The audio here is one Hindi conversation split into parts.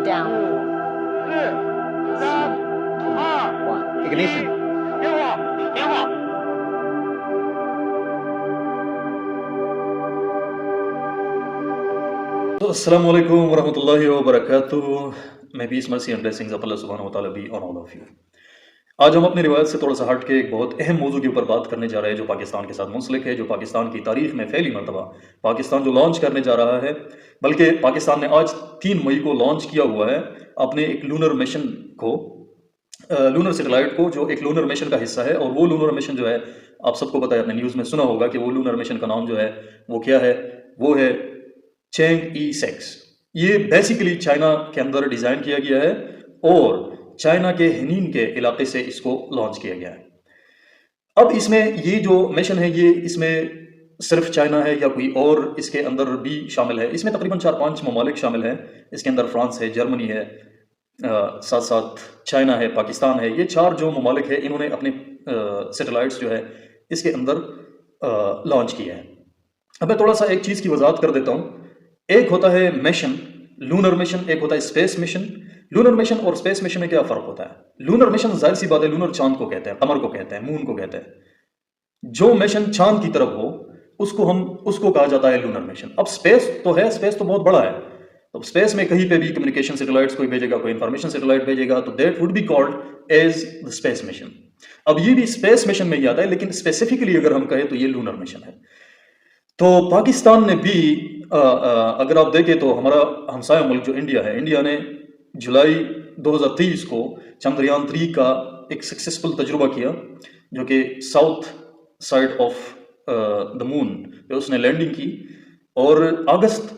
Down. 5, 4, 3, 2, 1. Ignition. 点火，点火。तो अस्सलाम वालेकुम वरहमतुल्लाहि वबरकातुहू। May peace mercy and blessings of Allah सुब्हानहू व तआला be on all of you. आज हम अपनी रिवायत से थोड़ा सा हट के एक बहुत अहम मौजू के ऊपर बात करने जा रहे हैं जो पाकिस्तान के साथ मुंसलिक है, जो पाकिस्तान की तारीख में पहली मरतबा पाकिस्तान जो लॉन्च करने जा रहा है, बल्कि पाकिस्तान ने आज 3 मई को लॉन्च किया हुआ है अपने एक लूनर मिशन को, लूनर सैटेलाइट को, जो एक लूनर मिशन का हिस्सा है। और वो लूनर मिशन जो है, आप सबको पता है, आपने न्यूज़ में सुना होगा कि वो लूनर मिशन का नाम जो है वो क्या है, वो है चैंग-ई-6। ये बेसिकली चाइना के अंदर डिज़ाइन किया गया है और चाइना के हेनिन के इलाके से इसको लॉन्च किया गया है। अब इसमें ये जो मिशन है, ये इसमें सिर्फ चाइना है या कोई और इसके अंदर भी शामिल है? इसमें तकरीबन 4-5 ममालिक शामिल हैं। इसके अंदर फ्रांस है, जर्मनी है, साथ साथ चाइना है, पाकिस्तान है। ये 4 जो ममालिक है, इन्होंने अपने सैटेलाइट्स जो है इसके अंदर लॉन्च किया है। अब मैं थोड़ा सा एक चीज़ की वजाहत कर देता हूँ। एक होता है मिशन, लूनर मिशन, एक होता है स्पेस मिशन। लूनर मिशन और स्पेस मिशन में क्या फ़र्क होता है? लूनर मिशन जाहिर सी बात है, लूनर चांद को कहते हैं, कमर को कहते हैं, मून को कहते हैं। जो मिशन चांद की तरफ हो उसको कहा जाता है लूनर मिशन। अब स्पेस तो है, स्पेस तो बहुत बड़ा है, तो स्पेस में कहीं पे भी कम्युनिकेशन सैटेलाइट्स कोई भेजेगा, कोई इंफॉर्मेशन सैटेलाइट भेजेगा, तो that would be called as the space mission. अब ये भी स्पेस मिशन में ही आता है, लेकिन स्पेसिफिकली अगर हम कहें तो ये लूनर मिशन है। तो पाकिस्तान ने भी अगर आप देखें तो हमारा हमसाया मुल्क जो इंडिया है, इंडिया ने जुलाई 2023 को चंद्रयान 3 का एक सक्सेसफुल तजुर्बा किया, जो कि south side of the moon पे उसने लैंडिंग की, और अगस्त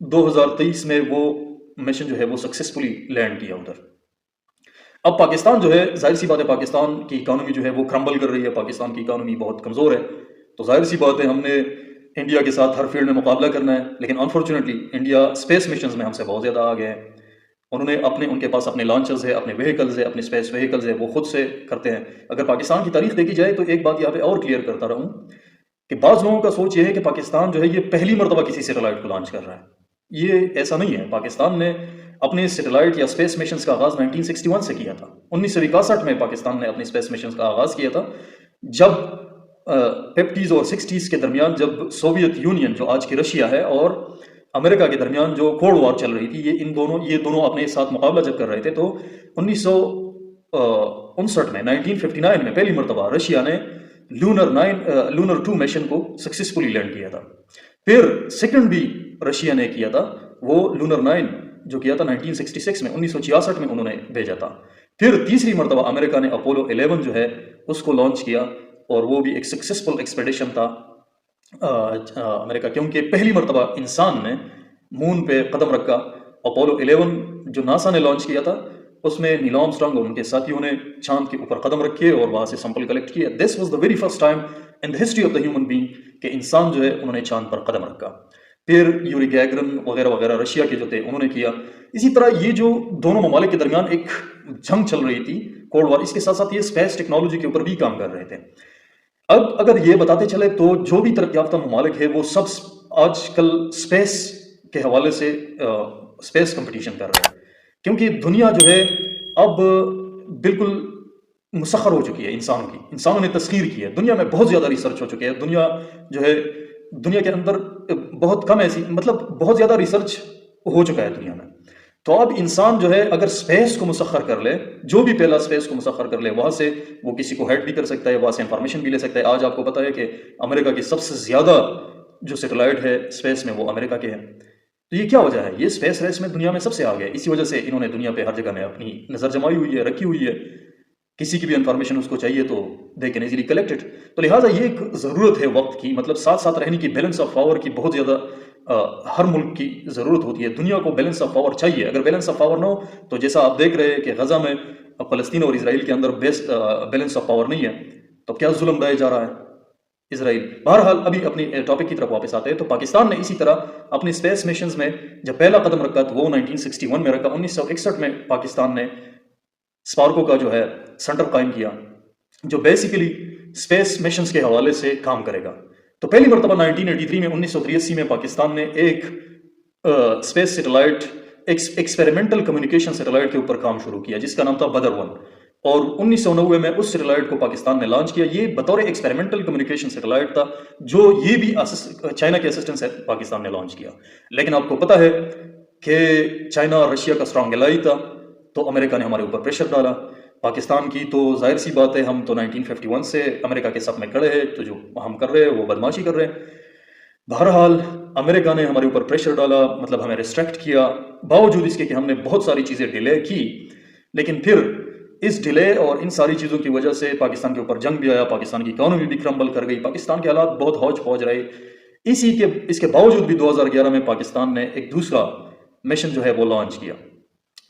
2023 में वो मिशन जो है वो सक्सेसफुली लैंड किया उधर। अब पाकिस्तान जो है, जाहिर सी बात है, पाकिस्तान की इकानमी जो है वो क्रम्बल कर रही है, पाकिस्तान की इकानमी बहुत कमज़ोर है। तो जाहिर सी बात है, हमने इंडिया के साथ हर फील्ड में मुकाबला करना है, लेकिन अनफॉर्चुनेटली इंडिया स्पेस मिशंस में हमसे बहुत ज़्यादा आ गए हैं। उन्होंने उनके पास अपने लॉन्चर्स है, अपने व्हीकल्स है, अपने स्पेस व्हीकल्स है, वो खुद से करते हैं। अगर पाकिस्तान की तारीख देखी जाए तो एक बात यहाँ पे और क्लियर करता रहूँ कि बाज़ लोगों का सोच ये है कि पाकिस्तान जो है ये पहली मरतबा किसी सैटेलाइट को लॉन्च कर रहा है। ये ऐसा नहीं है। पाकिस्तान ने अपने सैटेलाइट या स्पेस मिशंस का आगाज़ 1961 से किया था। 1961 में पाकिस्तान ने अपने स्पेस मिशंस का आगाज़ किया था, जब 50s और 60s के दरमियान, जब सोवियत यूनियन जो आज की रशिया है और अमेरिका के दरमियान जो कोल्ड वॉर चल रही थी, ये दोनों अपने साथ मुकाबला जब कर रहे थे, तो 1959 में 1959 में पहली मरतबा रशिया ने लूनर 2 मिशन को सक्सेसफुली लैंड किया था। फिर सेकंड भी रशिया ने किया था, वो लूनर 9 जो किया था 1966 में, 1966 में उन्होंने भेजा था। फिर तीसरी मरतबा अमेरिका ने अपोलो 11 जो है उसको लॉन्च किया, और वो भी एक सक्सेसफुल एक्सपेडिशन था अमेरिका, क्योंकि पहली मरतबा इंसान ने मून पे कदम रखा। अपोलो 11 जो नासा ने लॉन्च किया था, उसमें नील आर्मस्ट्रांग और उनके साथियों ने चांद के ऊपर कदम रखे और वहाँ से सैंपल कलेक्ट किए। This was the very first time in the history of the human being कि इंसान जो है उन्होंने चांद पर कदम रखा। फिर यूरी गैगरन वगैरह वगैरह रशिया के जो थे उन्होंने किया। इसी तरह ये जो दोनों ममालिक के दरमियान एक जंग चल रही थी, कोल्ड वॉर, इसके साथ साथ ये स्पेस टेक्नोलॉजी के ऊपर भी काम कर रहे थे। अब अगर ये बताते चले तो जो भी तरक्की याफ्ता ममालिक है वो सब आजकल स्पेस के हवाले से स्पेस कंपटीशन कर रहे हैं, क्योंकि दुनिया जो है अब बिल्कुल मुसख्खर हो चुकी है इंसानों की। इंसानों ने तस्खीर की है, दुनिया में बहुत ज़्यादा रिसर्च हो चुकी है। दुनिया जो है, दुनिया के अंदर बहुत कम ऐसी, मतलब बहुत ज़्यादा रिसर्च हो चुका है दुनिया में। तो अब इंसान जो है अगर स्पेस को मुसख्खर कर ले, जो भी पहला स्पेस को मुसख्खर कर ले, वहाँ से वो किसी को हेड भी कर सकता है, वहाँ से इंफॉर्मेशन भी ले सकता है। आज आपको पता है कि अमेरिका की सबसे ज़्यादा जो सैटेलाइट है स्पेस में, वो अमेरिका के हैं। तो ये क्या वजह है? ये स्पेस रेस में दुनिया में सबसे आगे है। इसी वजह से इन्होंने दुनिया पे हर जगह में अपनी नज़र जमाई हुई है, रखी हुई है। किसी की भी इंफॉर्मेशन उसको चाहिए तो दे कैन इजीली कलेक्टेड। तो लिहाजा ये एक ज़रूरत है वक्त की, मतलब साथ साथ रहने की, बैलेंस ऑफ पावर की बहुत ज़्यादा हर मुल्क की ज़रूरत होती है। दुनिया को बैलेंस ऑफ पावर चाहिए। अगर बैलेंस ऑफ पावर ना हो तो जैसा आप देख रहे हैं कि गज़ा में फ़लस्तीन और इसराइल के अंदर बैलेंस ऑफ पावर नहीं है, तो क्या जुल्म ढाया जा रहा है इसराइल। बहरहाल अभी अपनी टॉपिक की तरफ वापस आते हैं। तो पाकिस्तान ने इसी तरह अपनी स्पेस मिशंस में जब पहला कदम रखा तो वो 1961 में रखा। 1961 में पाकिस्तान ने स्पार्को का जो है सेंटर कायम किया, जो बेसिकली स्पेस मिशंस के हवाले से काम करेगा। तो पहली मरतबा 1983 में 1983 में पाकिस्तान ने एक space satellite experimental communication satellite के ऊपर काम शुरू किया जिसका नाम था बदर 1, और 1990 में उस सैटेलाइट को पाकिस्तान ने लॉन्च किया। ये बतौर एक्सपेरिमेंटल कम्युनिकेशन सैटेलाइट था जो ये भी चाइना के असिस्टेंस से पाकिस्तान ने लॉन्च किया। लेकिन आपको पता है कि चाइना और रशिया का स्ट्रांग एलाई था, तो अमेरिका ने हमारे ऊपर प्रेशर डाला। पाकिस्तान की तो जाहिर सी बात है, हम तो 1951 से अमेरिका के साथ में खड़े हैं, तो जो हम कर रहे हैं वो बदमाशी कर रहे हैं। बहरहाल अमेरिका ने हमारे ऊपर प्रेशर डाला, मतलब हमें रिस्ट्रिक्ट किया, बावजूद इसके कि हमने बहुत सारी चीज़ें डिले की। लेकिन फिर इस डिले और इन सारी चीज़ों की वजह से पाकिस्तान के ऊपर जंग भी आया, पाकिस्तान की इकॉनमी भी क्रम्बल कर गई, पाकिस्तान के हालात बहुत हौज पौज रहे। इसके बावजूद भी 2011 में पाकिस्तान ने एक दूसरा मिशन जो है वो लॉन्च किया।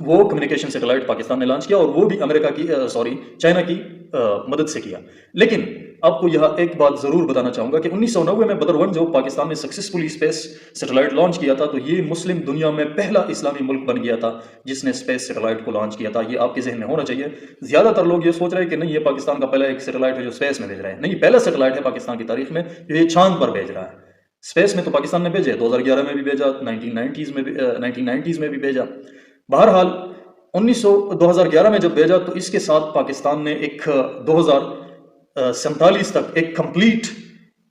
वो कम्युनिकेशन सैटेलाइट पाकिस्तान ने लॉन्च किया, और वो भी अमेरिका की चाइना की मदद से किया। लेकिन आपको यह एक बात जरूर बताना चाहूंगा कि 1990 में बदर 1 जो पाकिस्तान ने सक्सेसफुली स्पेस सैटेलाइट लॉन्च किया था, तो ये मुस्लिम दुनिया में पहला इस्लामी मुल्क बन गया था जिसने स्पेस सैटेलाइट को लॉन्च किया था। ये आपके जहन में होना चाहिए। ज्यादातर लोग ये सोच रहे हैं कि नहीं, ये पाकिस्तान का पहला एक सैटेलाइट है जो स्पेस में भेज रहा है। नहीं, पहला सैटेलाइट है पाकिस्तान की तारीख में जो ये चांद पर भेज रहा है। स्पेस में तो पाकिस्तान ने भेजे, 2011 में भी भेजा, 1990s में भी भेजा। बहरहाल 2011 में जब भेजा तो इसके साथ पाकिस्तान ने एक 2047 तक एक कंप्लीट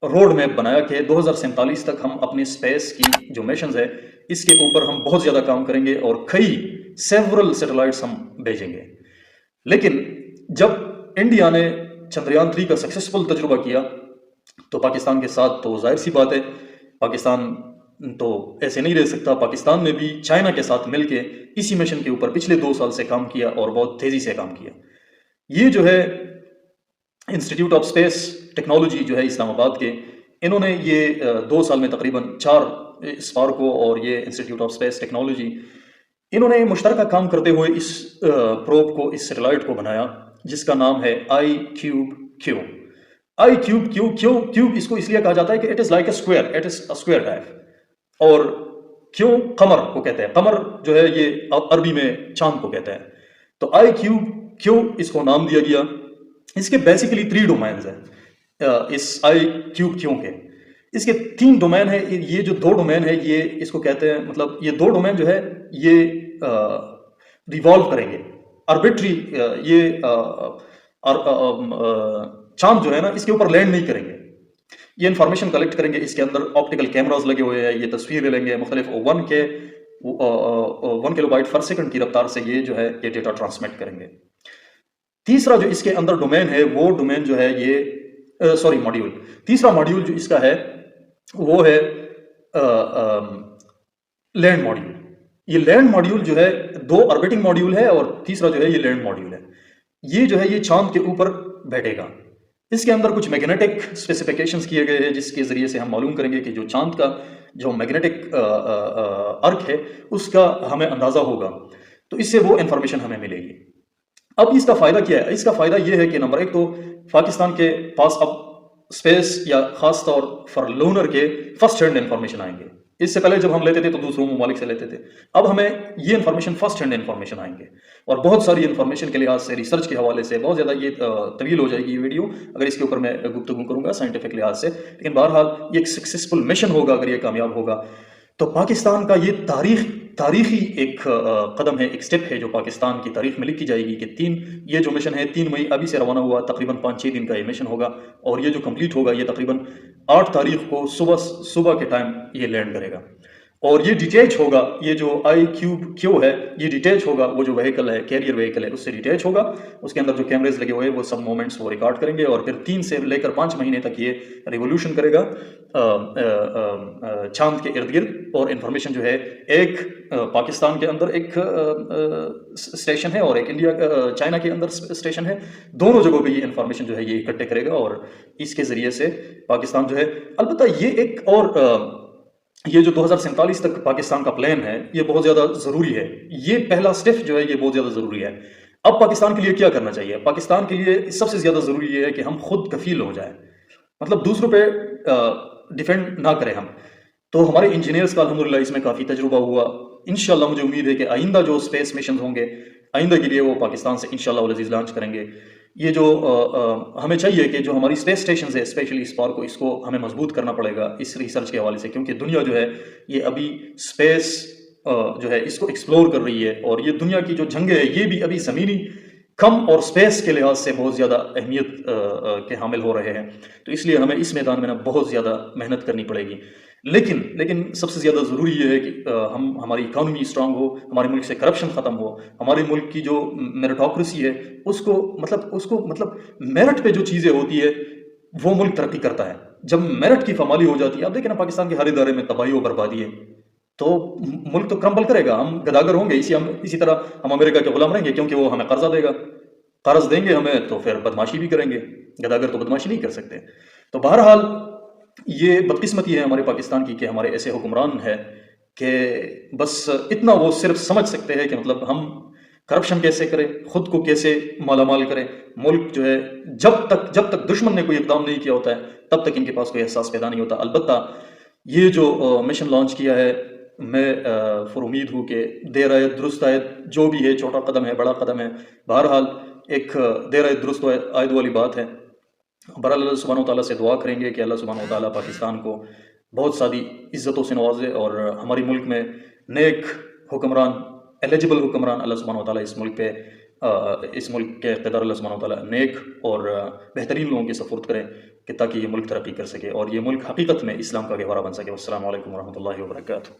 रोड मैप बनाया कि 2047 तक हम अपने स्पेस की जो मिशंस है इसके ऊपर हम बहुत ज्यादा काम करेंगे और कई सेवरल सैटेलाइट्स हम भेजेंगे। लेकिन जब इंडिया ने चंद्रयान 3 का सक्सेसफुल तजुर्बा किया तो पाकिस्तान के साथ तो जाहिर सी बात है, पाकिस्तान तो ऐसे नहीं रह सकता। पाकिस्तान ने भी चाइना के साथ मिलके इसी मिशन के ऊपर पिछले 2 साल से काम किया और बहुत तेजी से काम किया। ये जो है इंस्टीट्यूट ऑफ स्पेस टेक्नोलॉजी जो है इस्लामाबाद के, इन्होंने ये 2 साल में तकरीबन 4 स्पार्को और ये इंस्टीट्यूट ऑफ स्पेस टेक्नोलॉजी, इन्होंने मुश्तरका काम करते हुए इस प्रोब को, इस सैटेलाइट को बनाया जिसका नाम है iCubeQ। iCubeQ इसको इसलिए कहा जाता है कि it is like a square, it is a square type. और क्यों कमर को कहते हैं, कमर जो है ये अरबी में चांद को कहते हैं। तो iCubeQ इसको नाम दिया गया। इसके बेसिकली 3 डोमेन्स हैं इस iCubeQ के। इसके 3 डोमेन है। ये जो 2 डोमेन है ये इसको कहते हैं, मतलब ये 2 डोमेन जो है ये रिवॉल्व करेंगे आर्बिट्री, ये चांद जो है ना इसके ऊपर लैंड नहीं करेंगे। ये इंफॉर्मेशन कलेक्ट करेंगे, इसके अंदर ऑप्टिकल कैमरास लगे हुए हैं, ये तस्वीरें लेंगे मुख्तलिफ 1 किलोबाइट पर सेकंड की रफ्तार से ये जो है ये डेटा ट्रांसमिट करेंगे। तीसरा जो इसके अंदर डोमेन है वो डोमेन जो है ये मॉड्यूल, तीसरा मॉड्यूल जो इसका है वो है लैंड मॉड्यूल। ये लैंड मॉड्यूल जो है 2 ऑर्बिटिंग मॉड्यूल है और तीसरा जो है ये लैंड मॉड्यूल है। ये जो है ये चांद के ऊपर बैठेगा। इसके अंदर कुछ मैग्नेटिक स्पेसिफिकेशंस किए गए हैं जिसके जरिए से हम मालूम करेंगे कि जो चांद का जो मैग्नेटिक अर्क है उसका हमें अंदाजा होगा, तो इससे वो इंफॉर्मेशन हमें मिलेगी। अब इसका फायदा क्या है? इसका फायदा ये है कि नंबर 1 तो पाकिस्तान के पास अब स्पेस या खास तौर पर लूनर के फर्स्ट हैंड इंफॉर्मेशन आएंगे। इससे पहले जब हम लेते थे तो दूसरों ममालिक से लेते थे, अब हमें ये इन्फॉर्मेशन फर्स्ट हैंड इन्फॉर्मेशन आएंगे और बहुत सारी इन्फॉर्मेशन के लिहाज से, रिसर्च के हवाले से बहुत ज़्यादा ये तवील हो जाएगी ये वीडियो अगर इसके ऊपर मैं गुफ्तगू करूंगा साइंटिफिक लिहाज से। लेकिन बहरहाल ये एक सक्सेसफुल मिशन होगा अगर ये कामयाब होगा तो पाकिस्तान का ये तारीखी एक कदम है, एक स्टेप है जो पाकिस्तान की तारीख में लिखी जाएगी कि ये जो मिशन है 3 मई अभी से रवाना हुआ, तकरीबन 5-6 दिन का ये मिशन होगा और ये जो कंप्लीट होगा ये तकरीबन 8 तारीख को सुबह के टाइम ये लैंड करेगा और ये डिटैच होगा। ये जो iCubeQ है ये डिटैच होगा, वो जो व्हीकल है, कैरियर व्हीकल है, उससे डिटैच होगा। उसके अंदर जो कैमरेज लगे हुए हैं वो सब मोमेंट्स वो रिकॉर्ड करेंगे और फिर 3 से लेकर 5 महीने तक ये रिवोल्यूशन करेगा चांद के इर्द गिर्द। और इन्फॉर्मेशन जो है एक पाकिस्तान के अंदर एक स्टेशन है और एक चाइना के अंदर स्टेशन है, दोनों जगहों पे ये इन्फॉर्मेशन जो है ये इकट्ठे करेगा और इसके जरिए से पाकिस्तान जो है, अलबत्ता ये एक और ये जो 2047 तक पाकिस्तान का प्लान है ये बहुत ज्यादा जरूरी है। ये पहला स्टेप जो है ये बहुत ज्यादा जरूरी है। अब पाकिस्तान के लिए क्या करना चाहिए? पाकिस्तान के लिए सबसे ज्यादा जरूरी ये है कि हम खुद कफील हो जाए, मतलब दूसरों पे डिपेंड ना करें हम। तो हमारे इंजीनियर्स का अल्हम्दुलिल्लाह इसमें काफी तजुर्बा हुआ। इंशाल्लाह मुझे उम्मीद है कि आइंदा जो स्पेस मिशन होंगे आइंदा के लिए वो पाकिस्तान से इंशाल्लाह वल अज़ीज़ लॉन्च करेंगे। ये जो हमें चाहिए कि जो हमारी स्पेस स्टेशन है स्पेशली स्पार्क को, इसको हमें मजबूत करना पड़ेगा इस रिसर्च के हवाले से, क्योंकि दुनिया जो है ये अभी स्पेस जो है इसको एक्सप्लोर कर रही है, और ये दुनिया की जो जंगें हैं ये भी अभी ज़मीनी कम और स्पेस के लिहाज से बहुत ज़्यादा अहमियत के हामिल हो रहे हैं। तो इसलिए हमें इस मैदान में ना बहुत ज़्यादा मेहनत करनी पड़ेगी। लेकिन सबसे ज़्यादा ज़रूरी ये है कि हम हमारी इकॉनमी स्ट्रॉन्ग हो, हमारे मुल्क से करप्शन ख़त्म हो, हमारे मुल्क की जो मेरिटोक्रेसी है उसको मेरिट पे जो चीज़ें होती है वो मुल्क तरक्की करता है। जब मेरिट की फमाली हो जाती है, आप देखें ना पाकिस्तान के हर इदारे में तबाही और बर्बादी है, तो मुल्क तो क्रम्बल करेगा, हम गदागर होंगे, इसी तरह हम अमेरिका के गुलाम रहेंगे, क्योंकि वो हमें कर्जा देगा। कर्ज देंगे हमें तो फिर बदमाशी भी करेंगे, गदागर तो बदमाशी नहीं कर सकते। तो बहरहाल ये बदकिस्मती है हमारे पाकिस्तान की कि हमारे ऐसे हुक्मरान हैं कि बस इतना वो सिर्फ समझ सकते हैं कि मतलब हम करप्शन कैसे करें, खुद को कैसे मालामाल करें। मुल्क जो है जब तक दुश्मन ने कोई इकदाम नहीं किया होता है तब तक इनके पास कोई एहसास पैदा नहीं होता। अलबत्ता ये जो मिशन लॉन्च किया है, मैं फिर उम्मीद हूँ कि देर आए दुरुस्त आए, जो भी है छोटा कदम है बड़ा कदम है, बहरहाल एक देर आए दुरुस्त आयद वाली बात है। बहरहाल अल्लाह सुब्हानहू तआला से दुआ करेंगे कि अल्लाह सुब्हानहू तआला पाकिस्तान को बहुत सारी इज़्ज़तों से नवाजे, और हमारे मुल्क में नेक हुक्मरान, एलिजिबल हुक्मरान अल्लाह सुब्हानहू तआला इस मुल्क के इक़्तिदार अल्लाह सुब्हानहू तआला नेक और बेहतरीन लोगों के सपुर्द करें कि ताकि ये मुल्क तरक्की कर सके और ये मुल्क हकीकत में इस्लाम का गहवारा बन सके। अस्सलामु अलैकुम वरहमतुल्लाहि वबरकातुहू।